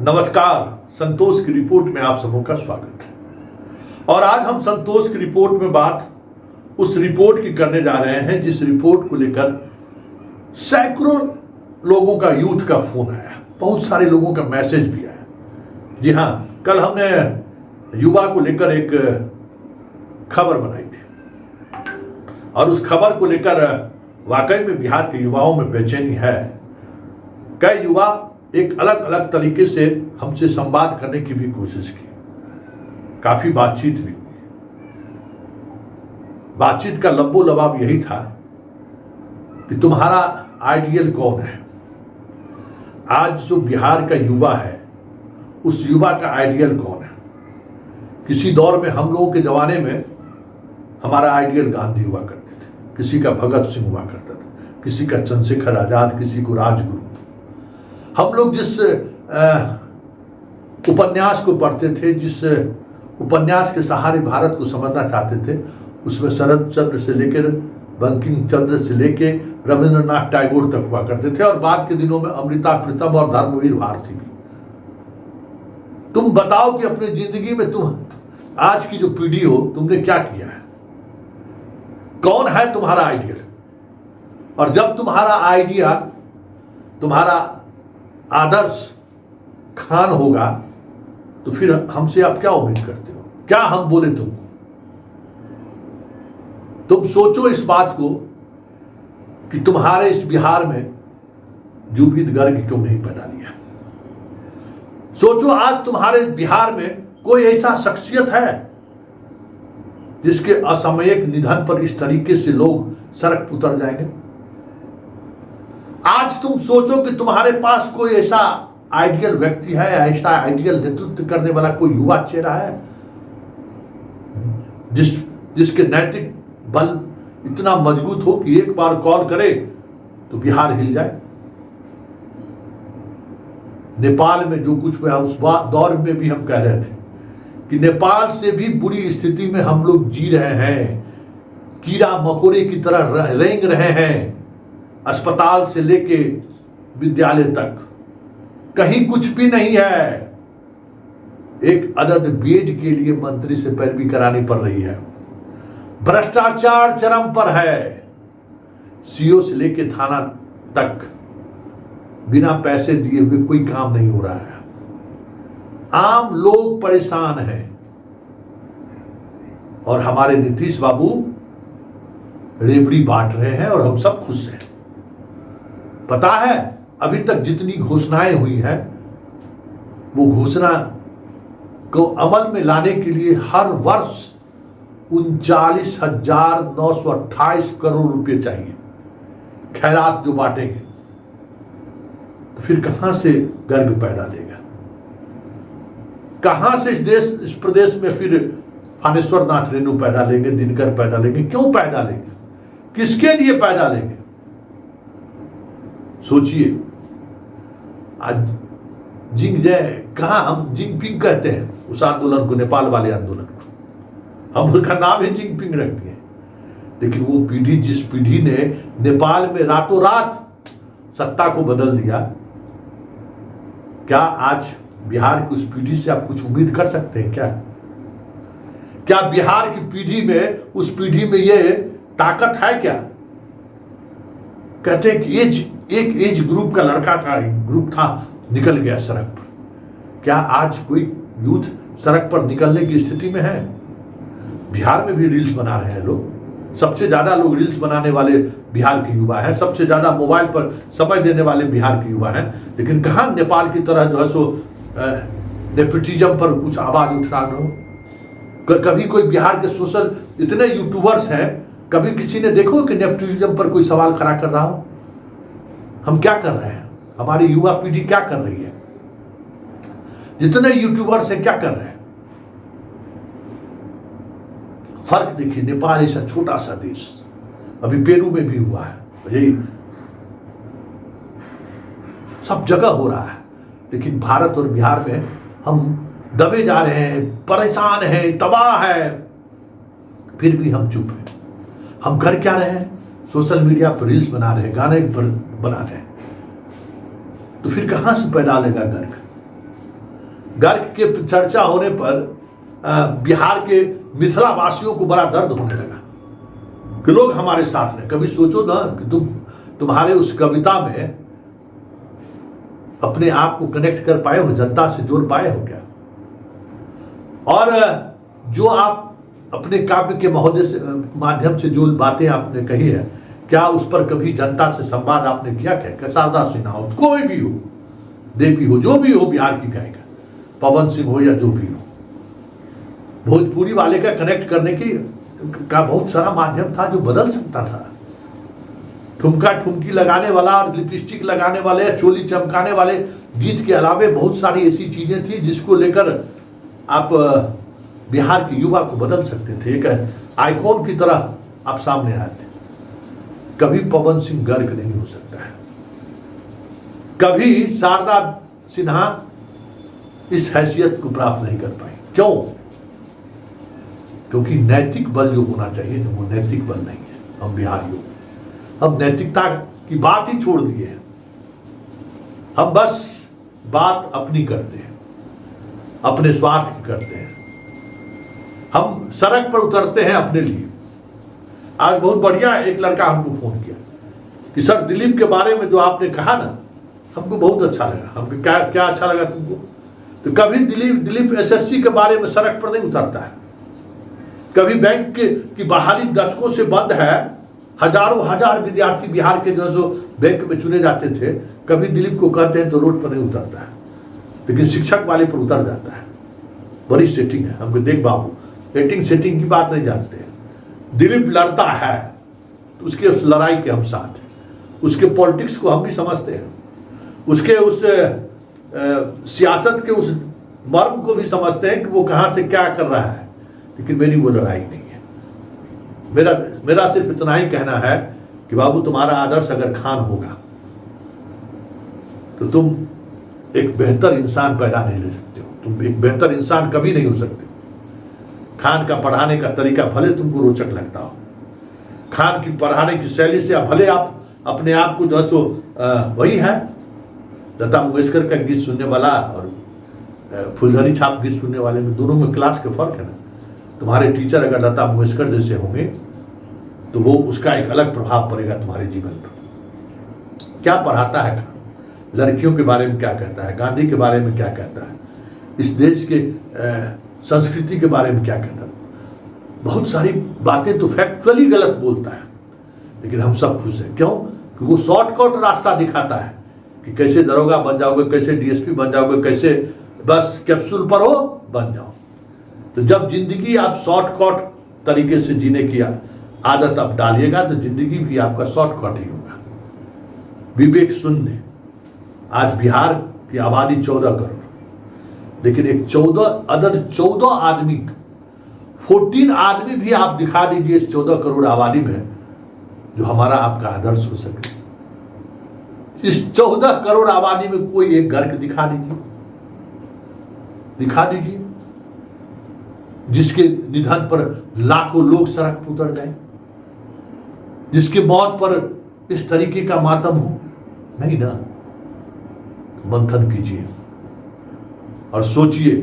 नमस्कार, संतोष की रिपोर्ट में आप सबों का स्वागत है। और आज हम संतोष की रिपोर्ट में बात उस रिपोर्ट की करने जा रहे हैं जिस रिपोर्ट को लेकर सैकड़ों लोगों का यूथ का फोन आया, बहुत सारे लोगों का मैसेज भी आया। जी हाँ, कल हमने युवा को लेकर एक खबर बनाई थी और उस खबर को लेकर वाकई में बिहार के युवाओं में बेचैनी है। कई युवा एक अलग अलग तरीके से हमसे संवाद करने की भी कोशिश की, काफी बातचीत भी हुई। बातचीत का लब्बो लबाब यही था कि तुम्हारा आइडियल कौन है। आज जो बिहार का युवा है उस युवा का आइडियल कौन है। किसी दौर में हम लोगों के जमाने में हमारा आइडियल गांधी हुआ करते थे, किसी का भगत सिंह हुआ करता था, किसी का चंद्रशेखर आजाद, किसी को राजगुरु। हम लोग जिस उपन्यास को पढ़ते थे, जिस उपन्यास के सहारे भारत को समझना चाहते थे, उसमें शरद चंद्र से लेकर बंकिम चंद्र से लेकर रविंद्रनाथ टैगोर तक हुआ करते थे और बाद के दिनों में अमृता प्रीतम और धर्मवीर भारती भी। तुम बताओ कि अपनी जिंदगी में तुम आज की जो पीढ़ी हो, तुमने क्या किया है, कौन है तुम्हारा आइडियल। और जब तुम्हारा आइडिया, तुम्हारा आदर्श खान होगा तो फिर हमसे आप क्या उम्मीद करते हो, क्या हम बोले तुम सोचो इस बात को कि तुम्हारे इस बिहार में जुबित गर्ग क्यों नहीं पैदा लिया। सोचो आज तुम्हारे बिहार में कोई ऐसा शख्सियत है जिसके असामयिक निधन पर इस तरीके से लोग सड़क पर उतर जाएंगे। आज तुम सोचो कि तुम्हारे पास कोई ऐसा आइडियल व्यक्ति है, ऐसा आइडियल नेतृत्व करने वाला कोई युवा चेहरा है जिसके नैतिक बल इतना मजबूत हो कि एक बार कॉल करे तो बिहार हिल जाए। नेपाल में जो कुछ हुआ उस दौर में भी हम कह रहे थे कि नेपाल से भी बुरी स्थिति में हम लोग जी रहे हैं, कीड़ा मकोड़े की तरह रेंग रहे हैं। अस्पताल से लेके विद्यालय तक कहीं कुछ भी नहीं है। एक अदद बेड के लिए मंत्री से पैरवी करानी पड़ रही है। भ्रष्टाचार चरम पर है। सीओ से लेके थाना तक बिना पैसे दिए हुए कोई काम नहीं हो रहा है। आम लोग परेशान हैं और हमारे नीतीश बाबू रेबड़ी बांट रहे हैं और हम सब खुश हैं। पता है, अभी तक जितनी घोषणाएं हुई हैं वो घोषणा को अमल में लाने के लिए हर वर्ष 39,928 करोड़ रुपए चाहिए, खैरात जो बांटेंगे। तो फिर कहां से गर्ग पैदा लेगा, कहां से इस प्रदेश में फिर फानेश्वर नाथ रेणु पैदा लेंगे, दिनकर पैदा लेंगे, क्यों पैदा लेंगे, किसके लिए पैदा लेंगे। सोचिए, आज जिंगजय कहाँ, हम जिंगपिंग कहते हैं उस आंदोलन को, नेपाल वाले आंदोलन को, हम उसका नाम ही जिंगपिंग रख दिए। लेकिन वो पीढ़ी, जिस पीढ़ी ने नेपाल में रातों रात सत्ता को बदल दिया, क्या आज बिहार की उस पीढ़ी से आप कुछ उम्मीद कर सकते हैं क्या बिहार की पीढ़ी में, उस पीढ़ी में ये ताकत है क्या। कहते हैं कि एक एज ग्रुप का लड़का का ग्रुप था, निकल गया सड़क पर। क्या आज कोई यूथ सड़क पर निकलने की स्थिति में है। बिहार में भी रील्स बना रहे हैं लोग, सबसे ज्यादा लोग रील्स बनाने वाले बिहार के युवा हैं, सबसे ज्यादा मोबाइल पर समय देने वाले बिहार के युवा हैं। लेकिन कहां नेपाल की तरह जो है सो नेपोटिज्म पर कुछ आवाज उठा रहे हो। कभी कोई बिहार के सोशल इतने यूट्यूबर्स हैं, कभी किसी ने देखो कि नेपोटिज्म पर कोई सवाल खड़ा कर रहा हो। हम क्या कर रहे हैं, हमारी युवा पीढ़ी क्या कर रही है, जितने यूट्यूबर्स हैं क्या कर रहे हैं। फर्क देखिए, नेपाल ऐसा छोटा सा देश, अभी पेरू में भी हुआ है, यही सब जगह हो रहा है। लेकिन भारत और बिहार में हम दबे जा रहे हैं, परेशान हैं, तबाह है, फिर भी हम चुप हैं। हम कर क्या रहे हैं, सोशल मीडिया पर रील्स बना रहे हैं, गाने बना रहे हैं। तो फिर कहां से पैदा लेगा गर्ग। गर्ग के चर्चा होने पर बिहार के मिथिला वासियों को बड़ा दर्द होने लगा कि लोग हमारे साथ हैं। कभी सोचो ना कि तुम्हारे उस कविता में अपने आप को कनेक्ट कर पाए हो, जनता से जोड़ पाए हो क्या? और जो आप अपने काव्य के महोदय से माध्यम से जो बातें आपने कही है, क्या उस पर कभी जनता से संवाद आपने किया क्या? शारदा सिन्हा हो, कोई भी हो, देवी हो, जो भी हो बिहार की गायिका, पवन सिंह हो या जो भी हो, भोजपुरी वाले का कनेक्ट करने का बहुत सारा माध्यम था जो बदल सकता था। ठुमका ठुमकी लगाने वाला और लिपस्टिक लगाने वाले या चोली चमकाने वाले गीत के अलावे बहुत सारी ऐसी चीजें थी जिसको लेकर आप बिहार के युवा को बदल सकते थे। एक आइकॉन की तरह आप सामने आए थे। कभी पवन सिंह गर्ग नहीं हो सकता है, कभी शारदा सिन्हा इस हैसियत को प्राप्त नहीं कर पाई। क्यों? क्योंकि नैतिक बल जो होना चाहिए वो नैतिक बल नहीं है। हम बिहारियों हम नैतिकता की बात ही छोड़ दिए हैं। हम बस बात अपनी करते हैं, अपने स्वार्थ की करते हैं। हम सड़क पर उतरते हैं अपने लिए। आज बहुत बढ़िया एक लड़का हमको फोन किया कि सर दिलीप के बारे में जो आपने कहा ना, हमको बहुत अच्छा लगा। हमको क्या अच्छा लगा तुमको? तो कभी दिलीप एसएससी के बारे में सड़क पर नहीं उतरता है। कभी बैंक की बहाली दशकों से बंद है, हजारों हजार विद्यार्थी बिहार के जो बैंक में चुने जाते थे, कभी दिलीप को कहते हैं तो रोड पर नहीं उतरता है, लेकिन शिक्षक वाले पर उतर जाता है। बड़ी सेटिंग है। हमको देख बाबू, एटिंग सेटिंग की बात नहीं जानते हैं। दिलीप लड़ता है तो उसके उस लड़ाई के हम साथ हैं, उसके पॉलिटिक्स को हम भी समझते हैं, उसके उस सियासत के उस मर्म को भी समझते हैं कि वो कहाँ से क्या कर रहा है। लेकिन मेरी वो लड़ाई नहीं है। मेरा सिर्फ इतना ही कहना है कि बाबू तुम्हारा आदर्श अगर खान होगा तो तुम एक बेहतर इंसान पैदा नहीं ले सकते हो। तुम एक बेहतर इंसान कभी नहीं हो सकते। खान का पढ़ाने का तरीका भले तुमको रोचक लगता हो, खान की पढ़ाने की शैली से भले आप अपने आप को जो है सो वही है, लता मंगेशकर का गीत सुनने वाला और फुलझड़ी छाप गीत सुनने वाले में दोनों में क्लास का फर्क है ना। तुम्हारे टीचर अगर लता मंगेशकर जैसे होंगे तो वो उसका एक अलग प्रभाव पड़ेगा तुम्हारे जीवन पर। क्या पढ़ाता है खान, लड़कियों के बारे में क्या कहता है, गांधी के बारे में क्या कहता है, इस देश के संस्कृति के बारे में क्या कहता है, बहुत सारी बातें तो फैक्चुअली गलत बोलता है। लेकिन हम सब खुश हैं। क्यों? कि वो शॉर्टकट रास्ता दिखाता है कि कैसे दरोगा बन जाओगे, कैसे डीएसपी बन जाओगे, कैसे बस कैप्सूल पर हो बन जाओ। तो जब जिंदगी आप शॉर्टकट तरीके से जीने की आदत आप डालिएगा तो जिंदगी भी आपका शॉर्टकट ही होगा। विवेक शून्य। आज बिहार की आबादी 14 करोड़, लेकिन एक 14 आदमी, 14 आदमी भी आप दिखा दीजिए इस 14 करोड़ आबादी में जो हमारा आपका आदर्श हो सके। इस 14 करोड़ आबादी में कोई एक गर्ग दिखा दीजिए जिसके निधन पर लाखों लोग सड़क पर उतर जाएं, जिसके मौत पर इस तरीके का मातम हो। नहीं ना। मंथन कीजिए और सोचिए,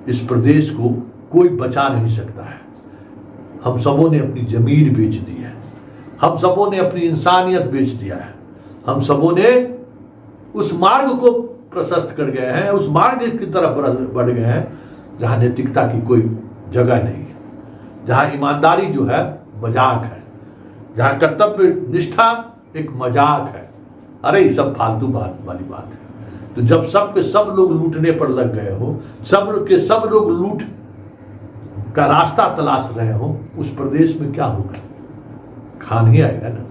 इस प्रदेश को कोई बचा नहीं सकता है। हम सबों ने अपनी जमीन बेच दी है, हम सबों ने अपनी इंसानियत बेच दिया है, हम सबों ने उस मार्ग को प्रशस्त कर गए हैं, उस मार्ग की तरफ बढ़ गए हैं जहां नैतिकता की कोई जगह नहीं है, जहां ईमानदारी जो है मजाक है, जहां कर्तव्य निष्ठा एक मजाक है। अरे ये सब फालतू बात वाली बात है। तो जब सब के सब लोग लूटने पर लग गए हो, सब के सब लोग लूट का रास्ता तलाश रहे हो, उस प्रदेश में क्या होगा? खान ही आएगा ना।